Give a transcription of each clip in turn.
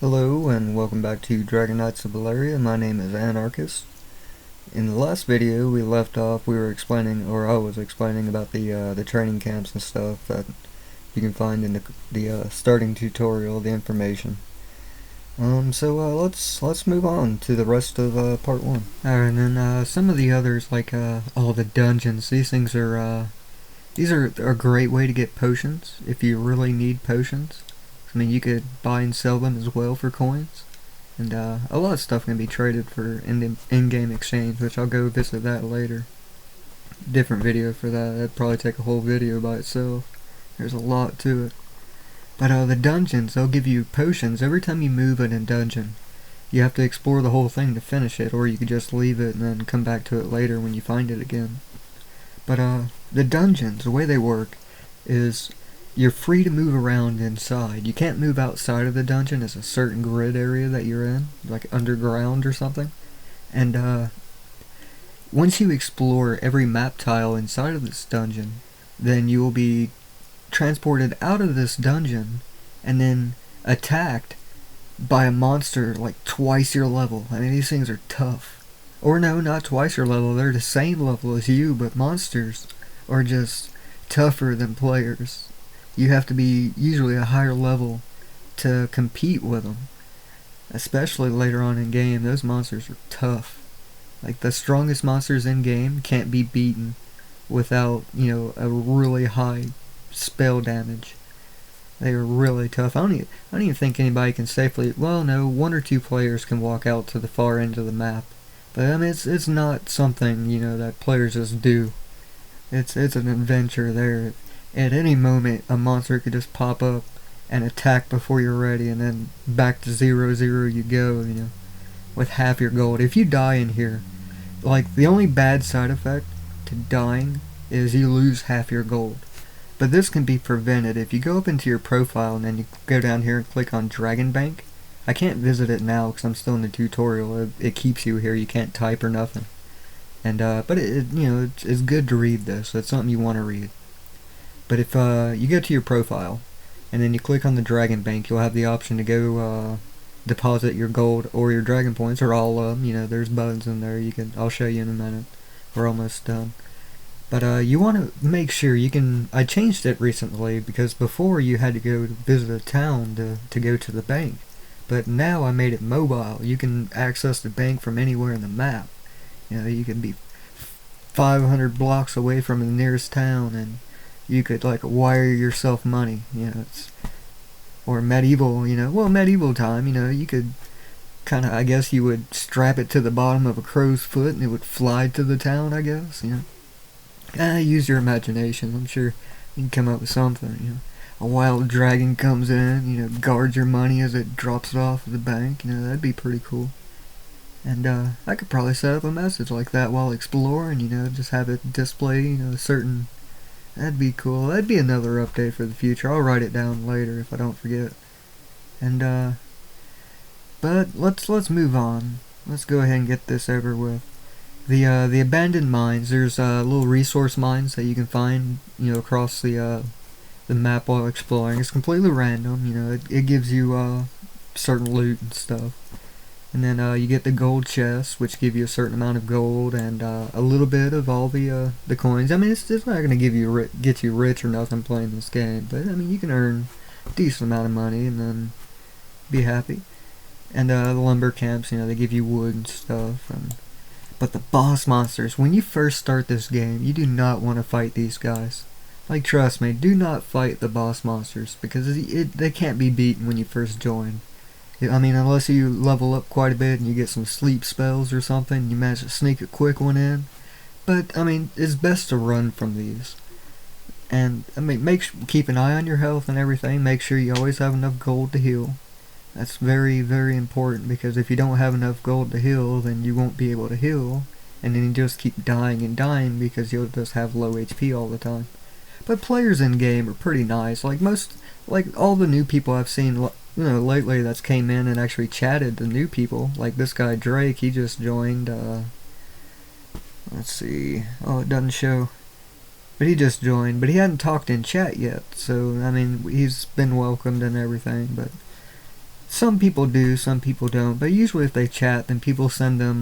Hello and welcome back to Dragon Knights of Valeria. My name is Anarchist. In the last video we left off, we were explaining, or I was explaining about the training camps and stuff that you can find in the starting tutorial, the information. Let's move on to the rest of part 1. Alright, and then some of the others, like the dungeons, these things are a great way to get potions if you really need potions. I mean, you could buy and sell them as well for coins, and a lot of stuff can be traded for in-game exchange, which I'll go visit that later. Different video for that. That'd probably take a whole video by itself. There's a lot to it. But the dungeons, they'll give you potions every time you move in a dungeon. You have to explore the whole thing to finish it, or you could just leave it and then come back to it later when you find it again. But the dungeons, the way they work is you're free to move around inside. You can't move outside of the dungeon. It's a certain grid area that you're in, like underground or something. And once you explore every map tile inside of this dungeon, then you will be transported out of this dungeon and then attacked by a monster like twice your level. I mean, these things are tough. Or no, not twice your level. They're the same level as you, but monsters are just tougher than players. You have to be usually a higher level to compete with them. Especially later on in game, those monsters are tough. Like, the strongest monsters in game can't be beaten without, a really high spell damage. They are really tough. I don't even think anybody can safely... Well, no, 1 or 2 players can walk out to the far end of the map. But, I mean, it's not something, that players just do. It's an adventure there. At any moment, a monster could just pop up and attack before you're ready, and then back to 0-0 you go, with half your gold. If you die in here, like, the only bad side effect to dying is you lose half your gold. But this can be prevented if you go up into your profile and then you go down here and click on Dragon Bank. I can't visit it now because I'm still in the tutorial. It keeps you here. You can't type or nothing. And but it's good to read this. It's something you want to read. But if you go to your profile and then you click on the Dragon Bank, you'll have the option to go deposit your gold or your dragon points, or all of them. There's buttons in there. I'll show you in a minute. We're almost done. But you want to make sure you can... I changed it recently because before you had to go to visit a town to go to the bank. But now I made it mobile. You can access the bank from anywhere in the map. You can be 500 blocks away from the nearest town, and you could, like, wire yourself money. Or medieval, medieval time, you could kind of, I guess you would strap it to the bottom of a crow's foot and it would fly to the town, I guess, Use your imagination. I'm sure you can come up with something, A wild dragon comes in, guards your money as it drops it off at the bank, that'd be pretty cool. And I could probably set up a message like that while exploring, just have it display, a certain... That'd be cool. That'd be another update for the future. I'll write it down later if I don't forget. And but let's move on. Let's go ahead and get this over with. The abandoned mines. There's little resource mines that you can find, across the map while exploring. It's completely random. It gives you certain loot and stuff. And then you get the gold chests, which give you a certain amount of gold and a little bit of all the coins. I mean, it's not going to get you rich or nothing playing this game, but I mean, you can earn a decent amount of money and then be happy. And the lumber camps, they give you wood and stuff. But the boss monsters, when you first start this game, you do not want to fight these guys. Like, trust me, do not fight the boss monsters because they can't be beaten when you first join. I mean, unless you level up quite a bit and you get some sleep spells or something, you manage to sneak a quick one in. But, I mean, it's best to run from these. And, I mean, keep an eye on your health and everything. Make sure you always have enough gold to heal. That's very, very important, because if you don't have enough gold to heal, then you won't be able to heal. And then you just keep dying and dying because you'll just have low HP all the time. But players in game are pretty nice. Like all the new people I've seen... lately that's came in and actually chatted to new people. Like this guy Drake, he just joined, let's see, oh, it doesn't show. But he just joined, but he hadn't talked in chat yet, so, I mean, he's been welcomed and everything, but some people do, some people don't. But usually, if they chat, then people send them,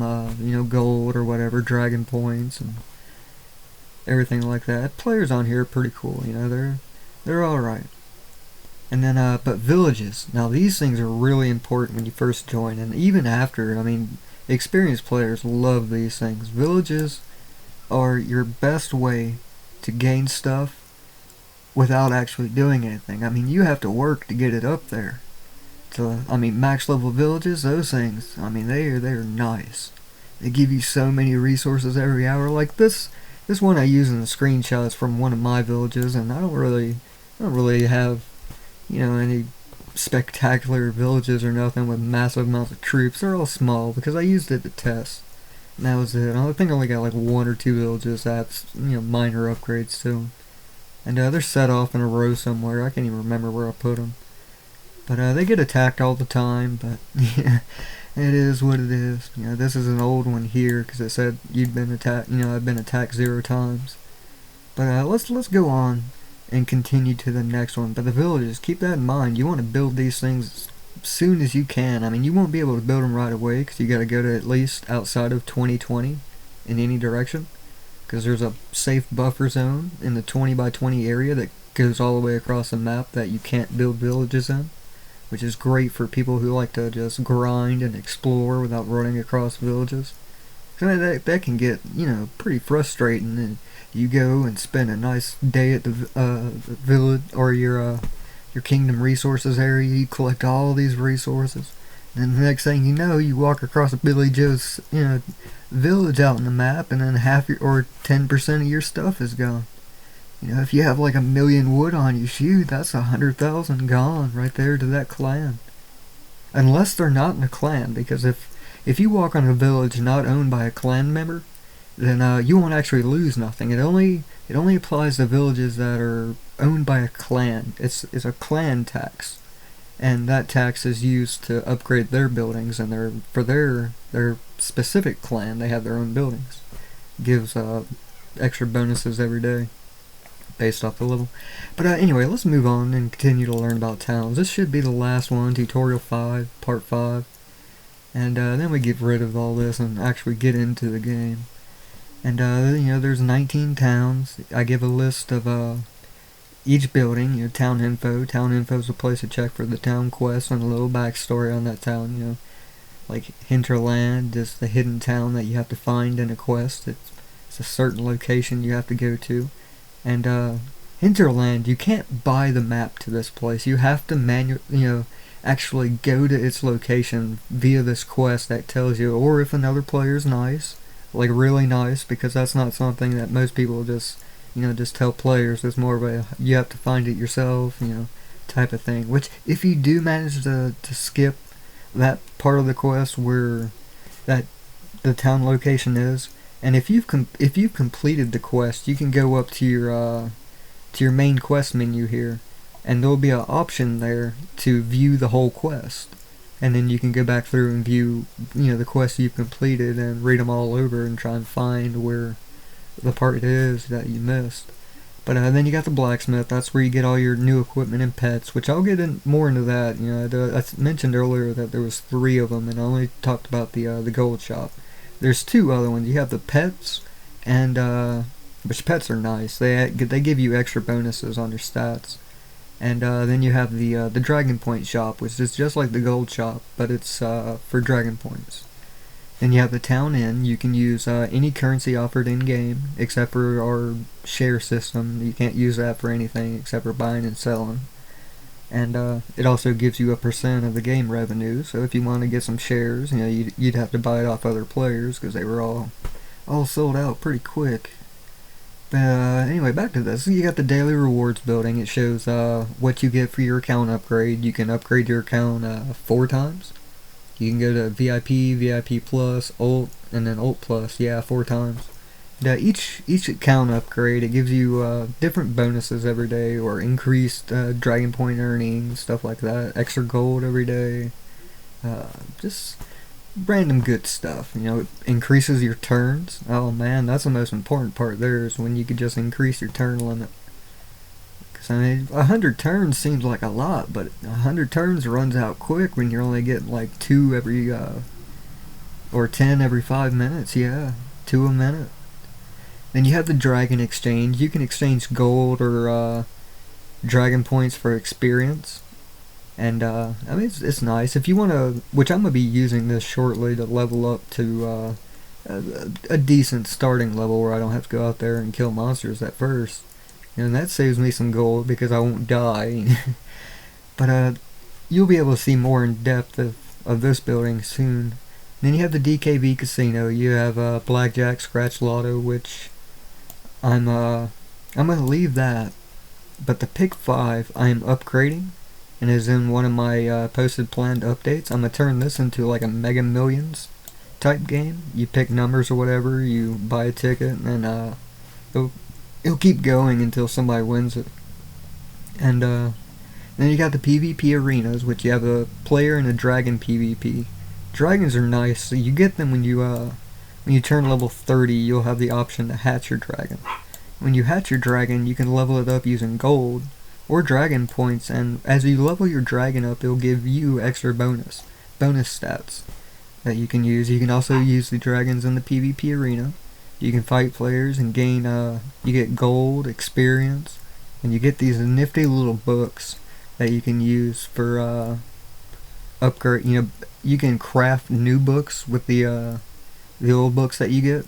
gold or whatever, dragon points and everything like that. Players on here are pretty cool. They're all right. And then, but villages. Now, these things are really important when you first join, and even after. I mean, experienced players love these things. Villages are your best way to gain stuff without actually doing anything. I mean, you have to work to get it up there. So, I mean, max level villages, those things, I mean, they're nice. They give you so many resources every hour. Like this one I use in the screenshots from one of my villages, and I don't really have, any spectacular villages or nothing with massive amounts of troops. They're all small because I used it to test. And that was it. I think I only got like 1 or 2 villages that's, minor upgrades to them. And they're set off in a row somewhere. I can't even remember where I put them. But they get attacked all the time, but yeah, it is what it is. This is an old one here because it said you'd been attacked. I've been attacked 0 times. But let's go on and continue to the next one. But the villages, keep that in mind. You want to build these things as soon as you can. I mean, you won't be able to build them right away because you got to go to at least outside of 2020 in any direction. Because there's a safe buffer zone in the 20 by 20 area that goes all the way across the map that you can't build villages in, which is great for people who like to just grind and explore without running across villages. That can get, pretty frustrating, and you go and spend a nice day at the village or your kingdom resources area. You collect all these resources, and the next thing you know, you walk across a Billy Joe's, village out in the map, and then half or 10% of your stuff is gone. If you have like 1,000,000 wood on you, shoot, that's 100,000 gone right there to that clan. Unless they're not in a clan, because if you walk on a village not owned by a clan member, then you won't actually lose nothing. It only applies to villages that are owned by a clan. It's a clan tax, and that tax is used to upgrade their buildings, and for their specific clan, they have their own buildings. Gives extra bonuses every day based off the level. But anyway, let's move on and continue to learn about towns. This should be the last one, tutorial 5, part 5. And then we get rid of all this and actually get into the game. And there's 19 towns. I give a list of each building, town info. Town info is a place to check for the town quest and a little backstory on that town, like Hinterland is the hidden town that you have to find in a quest. It's a certain location you have to go to. And Hinterland, you can't buy the map to this place. You have to actually go to its location via this quest that tells you, or if another player's nice, like really nice, because that's not something that most people just tell players. It's more of you have to find it yourself, type of thing. Which, if you do manage to skip that part of the quest where that the town location is, and if you've completed the quest, you can go up to your main quest menu here, and there'll be an option there to view the whole quest, and then you can go back through and view the quests you've completed and read them all over and try and find where the part is that you missed. But then you got the blacksmith. That's where you get all your new equipment and pets, which I'll get more into that. I mentioned earlier that there was 3 of them, and I only talked about the gold shop. There's 2 other ones. You have the pets, and which pets are nice. They give you extra bonuses on your stats. And then you have the Dragon Point shop, which is just like the gold shop, but it's for Dragon Points. Then you have the Town Inn. You can use any currency offered in-game, except for our share system. You can't use that for anything except for buying and selling. And it also gives you a % of the game revenue, so if you want to get some shares, you'd have to buy it off other players, because they were all sold out pretty quick. Anyway, back to this. You got the daily rewards building. It shows what you get for your account upgrade. You can upgrade your account 4 times. You can go to VIP, VIP Plus, Ult, and then Ult Plus. 4 times. Each account upgrade, it gives you different bonuses every day, or increased Dragon Point earnings, stuff like that. Extra gold every day. Just random good stuff. It increases your turns. Oh man, that's the most important part there, is when you could just increase your turn limit. Because I mean, 100 turns seems like a lot, but 100 turns runs out quick when you're only getting like 2 every, or 10 every 5 minutes, yeah. 2 a minute. Then you have the Dragon Exchange. You can exchange gold or Dragon Points for experience. And, I mean, it's nice. If you want to, which I'm going to be using this shortly to level up to a decent starting level where I don't have to go out there and kill monsters at first. And that saves me some gold because I won't die. But you'll be able to see more in depth of this building soon. Then you have the DKV Casino. You have Blackjack, Scratch Lotto, which I'm gonna leave that. But the Pick 5 I am upgrading, and is in one of my posted planned updates. I'm gonna turn this into like a Mega Millions type game. You pick numbers or whatever, you buy a ticket, and it'll keep going until somebody wins it. And then you got the PvP arenas, which you have a player and a dragon PvP. Dragons are nice. So you get them when you turn level 30. You'll have the option to hatch your dragon. When you hatch your dragon, you can level it up using gold or dragon points, and as you level your dragon up, it'll give you extra bonus stats that you can use. You can also use the dragons in the PvP arena. You can fight players and gain, you get gold, experience, and you get these nifty little books that you can use for, upgrade. You know, you can craft new books with the old books that you get.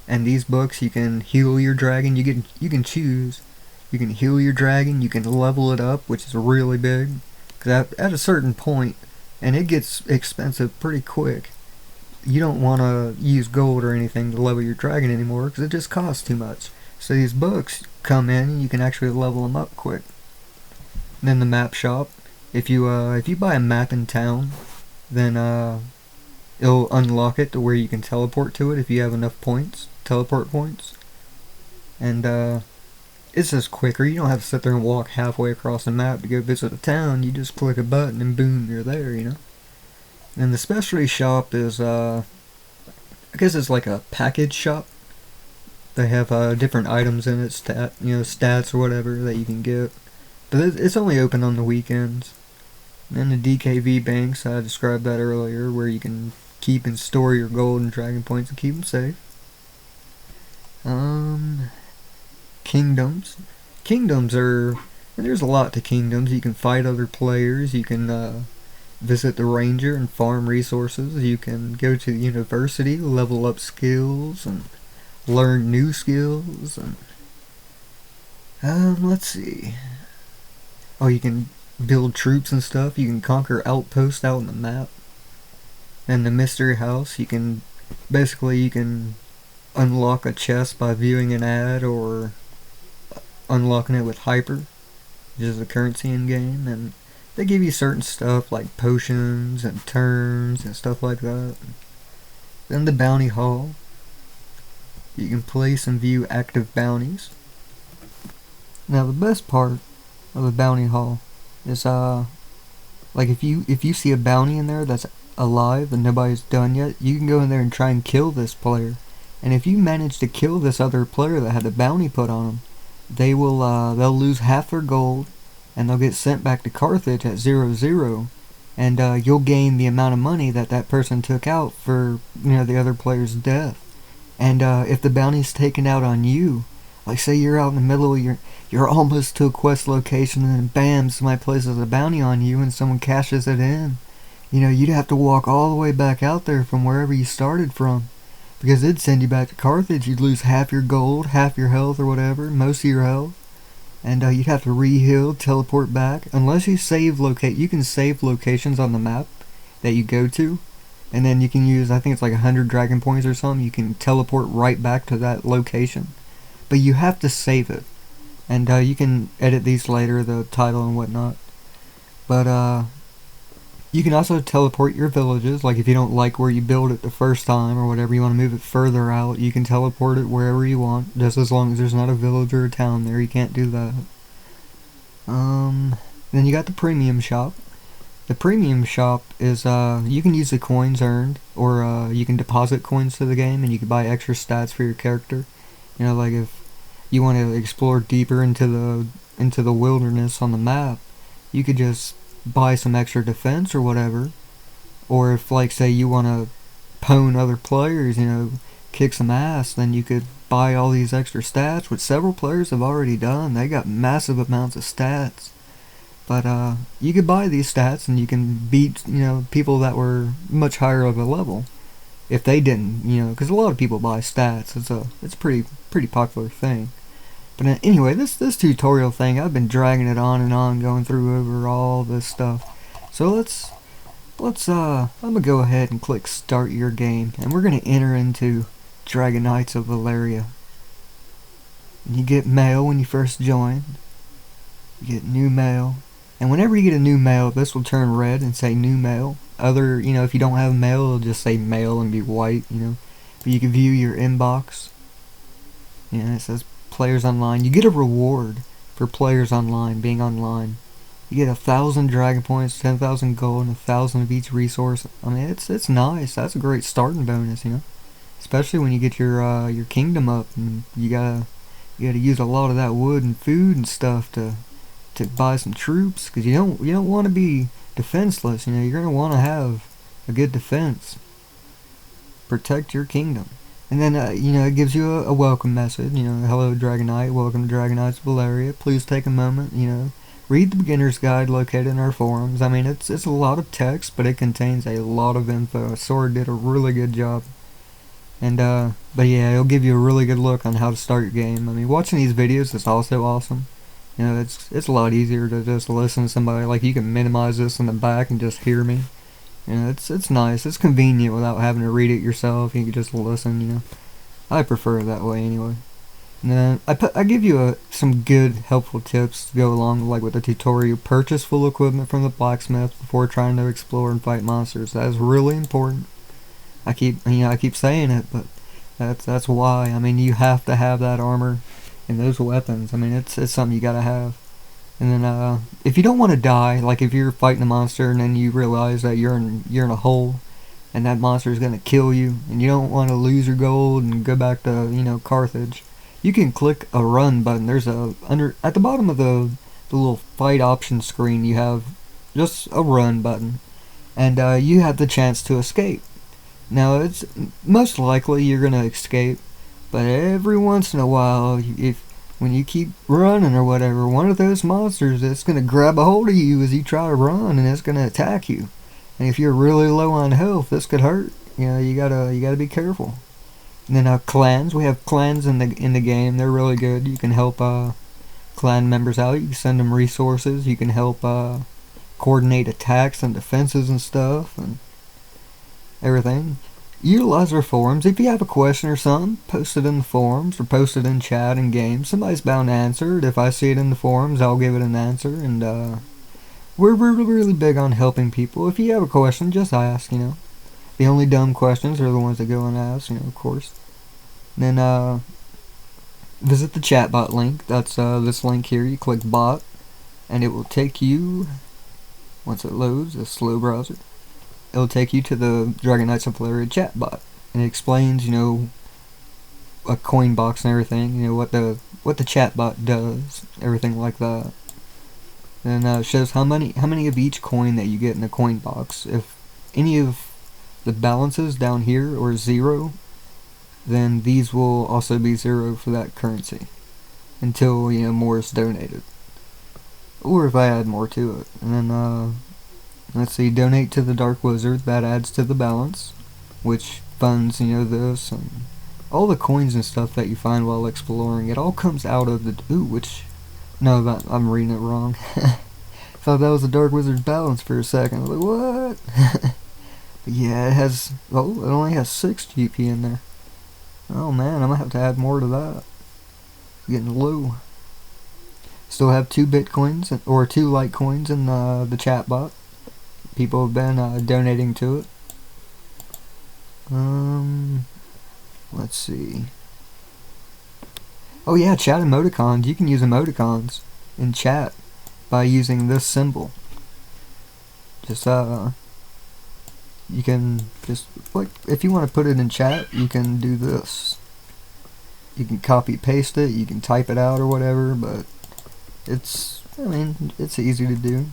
And these books, you can heal your dragon. You can choose. You can heal your dragon. You can level it up, which is really big. Because at a certain point, and it gets expensive pretty quick, you don't want to use gold or anything to level your dragon anymore because it just costs too much. So these books come in and you can actually level them up quick. And then the map shop. If you buy a map in town, then it'll unlock it to where you can teleport to it if you have enough points, teleport points. And it's just quicker. You don't have to sit there and walk halfway across the map to go visit a town. You just click a button and boom, you're there, you know. And the specialty shop is, I guess it's like a package shop. They have different items in it, stats or whatever that you can get. But it's only open on the weekends. And the DKV banks, I described that earlier, where you can keep and store your gold and dragon points and keep them safe. Kingdoms. Kingdoms are, and there's a lot to kingdoms. You can fight other players. You can visit the ranger and farm resources. You can go to the university, level up skills, and learn new skills. And let's see. Oh, you can build troops and stuff. You can conquer outposts out on the map. And the mystery house, you can unlock a chest by viewing an ad or unlocking it with hyper, which is a currency in game, and they give you certain stuff like potions and turns and stuff like that. Then the bounty hall, you can place and view active bounties. Now the best part of the bounty hall is like if you see a bounty in there that's alive and nobody's done yet, you can go in there and try and kill this player. And if you manage to kill this other player that had a bounty put on them, they'll lose half their gold, and they'll get sent back to Carthage at 0-0, and you'll gain the amount of money that person took out for the other player's death. And if the bounty's taken out on you, like say you're out in the middle of you're almost to a quest location, and then bam, somebody places a bounty on you and someone cashes it in. You'd have to walk all the way back out there from wherever you started from, because it'd send you back to Carthage. You'd lose half your gold, half your health or whatever, most of your health, and you'd have to re-heal, teleport back. Unless you you can save locations on the map that you go to, and then you can use, I think it's like 100 dragon points or something, you can teleport right back to that location. But you have to save it, and you can edit these later, the title and whatnot. But you can also teleport your villages, like if you don't like where you build it the first time or whatever, you want to move it further out, you can teleport it wherever you want, just as long as there's not a village or a town there. You can't do that. Then you got the premium shop. The premium shop is, you can use the coins earned, or you can deposit coins to the game, and you can buy extra stats for your character. Like if you want to explore deeper into into the wilderness on the map, you could just buy some extra defense or whatever. Or if, like, say you want to pwn other players, you know, kick some ass, then you could buy all these extra stats, which several players have already done. They got massive amounts of stats. But you could buy these stats and you can beat, you know, people that were much higher of a level. If they didn't, you know, because a lot of people buy stats. It's a pretty popular thing. But anyway, this tutorial thing, I've been dragging it on and on, going through over all this stuff. So let's I'm gonna go ahead and click start your game, and we're gonna enter into Dragon Knights of Valeria. And you get mail when you first join. You get new mail, and whenever you get a new mail, this will turn red and say new mail. Other, you know, if you don't have mail, it'll just say mail and be white, you know. But you can view your inbox. Yeah, it says players online. You get a reward for players online, being online. You get 1,000 dragon points, 10,000 gold, and 1,000 of each resource. I mean, it's nice. That's a great starting bonus, you know. Especially when you get your kingdom up, and you gotta use a lot of that wood and food and stuff to buy some troops, because you don't want to be defenseless. You know, you're gonna want to have a good defense. Protect your kingdom. And then, you know, it gives you a welcome message. You know, hello Dragon Knight, welcome to Dragon Knights of Valeria. Please take a moment, you know, read the beginner's guide located in our forums. I mean, it's a lot of text, but it contains a lot of info. Sword did a really good job. And, but yeah, it'll give you a really good look on how to start your game. I mean, watching these videos is also awesome. You know, it's a lot easier to just listen to somebody. Like, you can minimize this in the back and just hear me. You know, it's nice. It's convenient without having to read it yourself. You can just listen, you know. I prefer it that way anyway. And then I give you some good, helpful tips to go along like with the tutorial. Purchase full equipment from the blacksmith before trying to explore and fight monsters. That is really important. I keep saying it, but that's why. I mean, you have to have that armor and those weapons. I mean, it's something you gotta have. And then if you don't want to die, like if you're fighting a monster and then you realize that you're in a hole and that monster is gonna kill you, and you don't want to lose your gold and go back to, you know, Carthage, you can click a run button. There's at the bottom of the little fight option screen, you have just a run button, and you have the chance to escape. Now, it's most likely you're gonna escape, but every once in a while, when you keep running or whatever, one of those monsters that's gonna grab a hold of you as you try to run, and it's gonna attack you. And if you're really low on health, this could hurt. You know, you gotta be careful. And then clans. We have clans in the game. They're really good. You can help clan members out. You can send them resources. You can help coordinate attacks and defenses and stuff and everything. Utilize our forums. If you have a question or something, post it in the forums or post it in chat and game. Somebody's bound to answer it. If I see it in the forums, I'll give it an answer. And we're really big on helping people. If you have a question, just ask, you know. The only dumb questions are the ones that go unasked, you know, of course. And then visit the chatbot link. That's this link here. You click bot, and it will take you, once it loads, a slow browser, it'll take you to the Dragon Knights of Valeria chatbot, and it explains, you know, a coin box and everything, you know, what the chatbot does, everything like that. And it shows how many of each coin that you get in the coin box. If any of the balances down here or 0, then these will also be 0 for that currency until, you know, more is donated, or if I add more to it. And then let's see, donate to the Dark Wizard. That adds to the balance, which funds, you know, this and all the coins and stuff that you find while exploring. It all comes out of the no, I'm reading it wrong. Thought that was the Dark Wizard's balance for a second. I was like, what? But yeah, it only has 6 GP in there. Oh man, I'm gonna have to add more to that. Getting low. Still have 2 bitcoins or 2 litecoins in the chat bot. People have been donating to it. Let's see. Oh yeah, chat emoticons. You can use emoticons in chat by using this symbol. Just you can just, like, if you want to put it in chat, you can do this. You can copy paste it, you can type it out or whatever, but I mean, it's easy to do.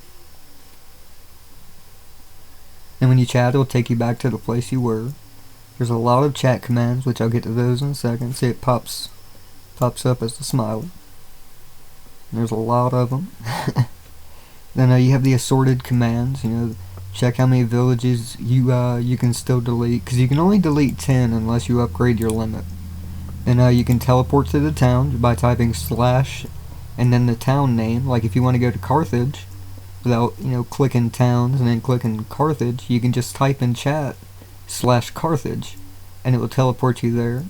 And when you chat, it'll take you back to the place you were. There's a lot of chat commands, which I'll get to those in a second. See, it pops up as a smiley. There's a lot of them. Then you have the assorted commands. You know, check how many villages you can still delete, because you can only delete 10 unless you upgrade your limit. And you can teleport to the town by typing slash and then the town name. Like if you want to go to Carthage, without clicking towns and then clicking Carthage, you can just type in chat /Carthage, and it will teleport you there.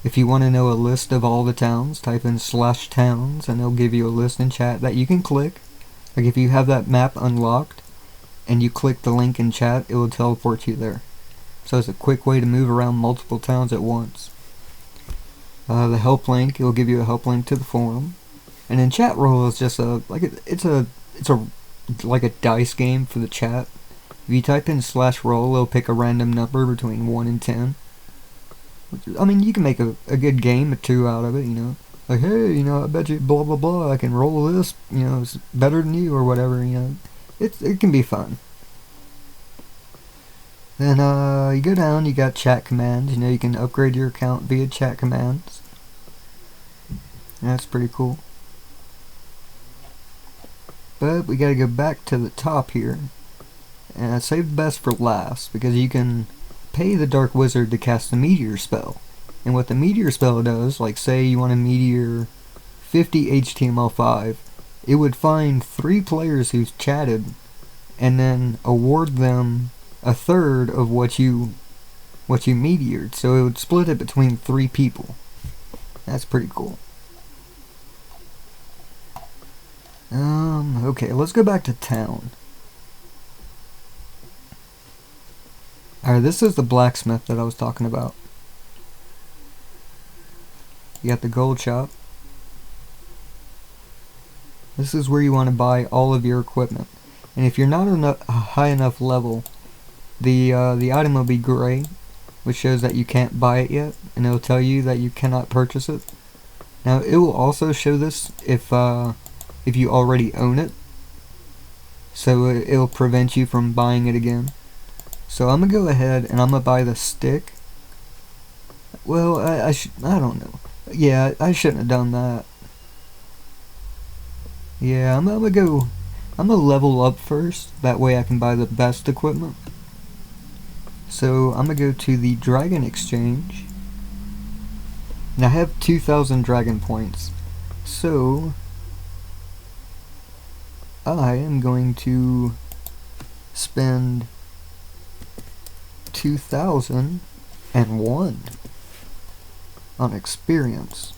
If you want to know a list of all the towns, type in /towns, and it'll give you a list in chat that you can click. Like if you have that map unlocked and you click the link in chat, it will teleport you there. So it's a quick way to move around multiple towns at once. The help link, it will give you a help link to the forum. And then chat roll is just it's like a dice game for the chat. If you type in /roll, it'll pick a random number between 1 and 10. I mean, you can make a good game or two out of it, Like, hey, I bet you blah blah blah, I can roll this, it's better than you or whatever, It can be fun. Then you go down, you got chat commands, you can upgrade your account via chat commands. That's pretty cool. But we gotta go back to the top here. And I saved the best for last, because you can pay the Dark Wizard to cast the Meteor spell. And what the Meteor spell does, like say you want to meteor 50 HTML5, it would find 3 players who've chatted and then award them a third of what you meteored. So it would split it between 3 people. That's pretty cool. Okay, let's go back to town. Alright, this is the blacksmith that I was talking about. You got the gold shop. This is where you want to buy all of your equipment. And if you're not a high enough level, the item will be gray, which shows that you can't buy it yet, and it'll tell you that you cannot purchase it. Now it will also show this if you already own it, so it'll prevent you from buying it again. So I'm gonna go ahead and I'm gonna buy the stick. Well, I don't know. Yeah, I shouldn't have done that. Yeah, I'm gonna level up first. That way I can buy the best equipment. So I'm gonna go to the Dragon Exchange. And I have 2,000 dragon points. So I am going to spend 2,001 on experience.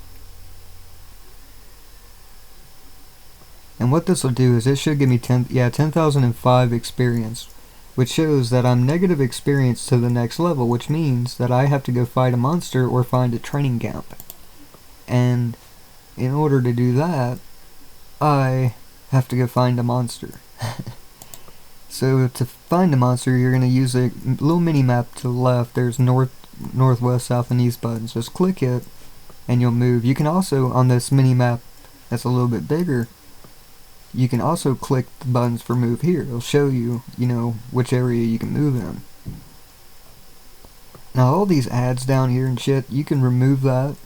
And what this will do is it should give me 10,005 experience, which shows that I'm negative experience to the next level, which means that I have to go fight a monster or find a training camp. And in order to do that, I have to go find a monster. So to find a monster, you're going to use a little mini map to the left. There's north, northwest, south, and east buttons. Just click it and you'll move. You can also, on this mini map that's a little bit bigger, you can also click the buttons for move here. It'll show you, which area you can move in. Now all these ads down here and shit, you can remove that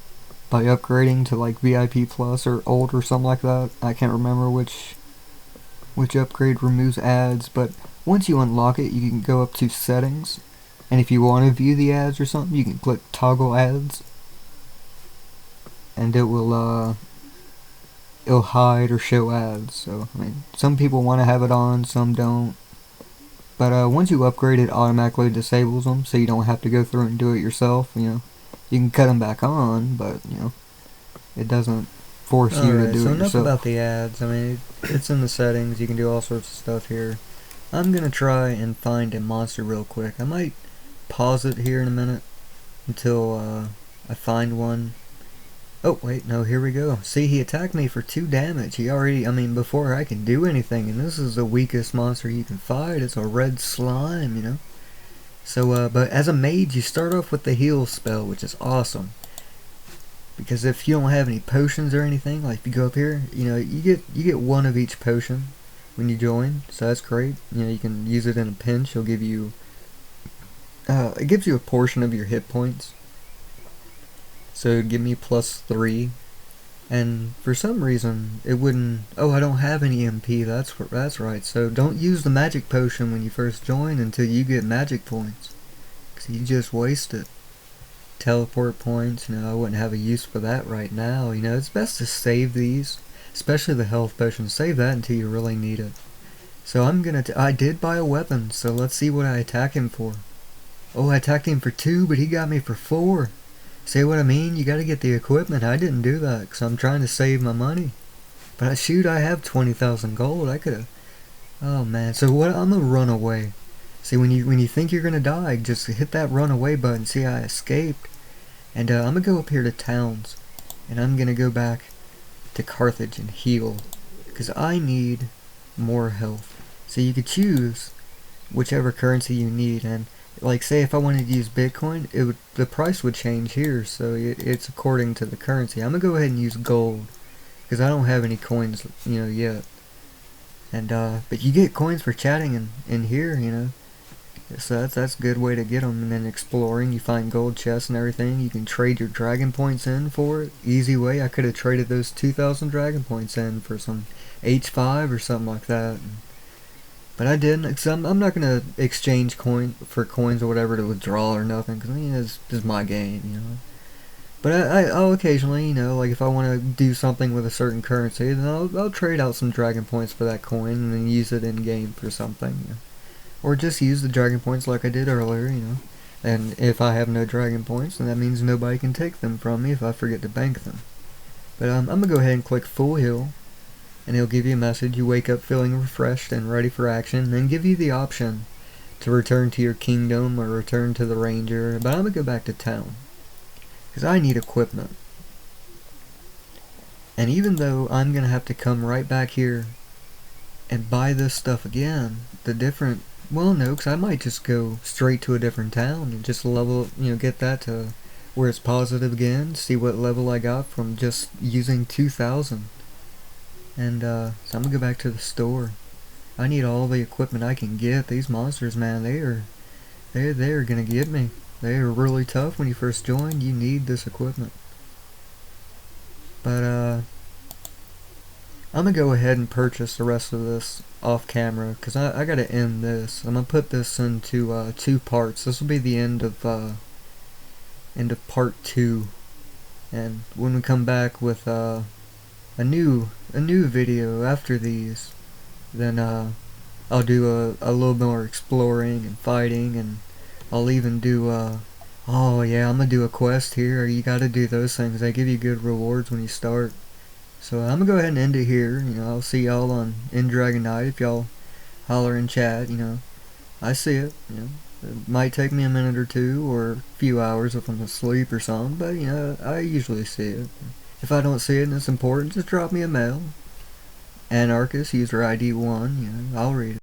by upgrading to like VIP Plus or Old or something like that. I can't remember which upgrade removes ads, but once you unlock it, you can go up to settings, and if you want to view the ads or something, you can click toggle ads, and it will it'll hide or show ads. So I mean, some people want to have it on, some don't. But once you upgrade, it automatically disables them, so you don't have to go through and do it yourself. You can cut them back on, but it doesn't force you to do it yourself. So enough about the ads. I mean, it's in the settings. You can do all sorts of stuff here. I'm gonna try and find a monster real quick. I might pause it here in a minute until I find one. Oh wait, no, here we go. See, he attacked me for 2 damage. He already, before I can do anything, and this is the weakest monster you can fight. It's a red slime, So, but as a mage, you start off with the heal spell, which is awesome. Because if you don't have any potions or anything, like if you go up here, you get one of each potion when you join, so that's great. You can use it in a pinch. It'll give you it gives you a portion of your hit points. So give me +3, and for some reason it wouldn't. Oh, I don't have any MP. That's right. So don't use the magic potion when you first join until you get magic points, because you just waste it. Teleport points, I wouldn't have a use for that right now. It's best to save these, especially the health potion. Save that until you really need it. So I did buy a weapon, so let's see what I attack him for. Oh, I attacked him for 2, but he got me for 4. See what I mean? You gotta get the equipment. I didn't do that, because I'm trying to save my money. But shoot, I have 20,000 gold. I could've... Oh man, so what? I'm gonna run away. See, when you think you're gonna die, just hit that run away button. See, I escaped. And I'm gonna go up here to towns, and I'm gonna go back to Carthage and heal, because I need more health. So you could choose whichever currency you need, and like say if I wanted to use Bitcoin, the price would change here, so it's according to the currency. I'm gonna go ahead and use gold, because I don't have any coins, yet. And but you get coins for chatting in here, So that's a good way to get them. And then exploring, you find gold chests and everything. You can trade your dragon points in for it. Easy way. I could have traded those 2,000 dragon points in for some H5 or something like that. But I didn't, because I'm not going to exchange coins or whatever to withdraw or nothing, because this is my game, But I'll occasionally, like if I want to do something with a certain currency, then I'll trade out some dragon points for that coin and then use it in game for something, Or just use the dragon points like I did earlier, And if I have no dragon points, then that means nobody can take them from me if I forget to bank them. But I'm going to go ahead and click full heal, and it'll give you a message. You wake up feeling refreshed and ready for action, and then give you the option to return to your kingdom or return to the ranger. But I'm going to go back to town, because I need equipment. And even though I'm going to have to come right back here and buy this stuff again, well, no, because I might just go straight to a different town and just level, get that to where it's positive again, see what level I got from just using 2,000. And so I'm going to go back to the store. I need all the equipment I can get. These monsters, man, they're going to get me. They are really tough when you first join. You need this equipment. But I'm going to go ahead and purchase the rest of this off camera, because I got to end this. I'm going to put this into 2 parts. This will be the end of part 2. And when we come back with a new video after these, then I'll do a little more exploring and fighting, and I'll even do oh yeah, I'm gonna do a quest here. You gotta do those things. They give you good rewards when you start. So I'm gonna go ahead and end it here. I'll see y'all in Dragon Knight. If y'all holler in chat, I see it. It might take me a minute or 2 or a few hours if I'm asleep or something, but I usually see it. If I don't see it and it's important, just drop me a mail. Anarchist, user ID 1, I'll read it.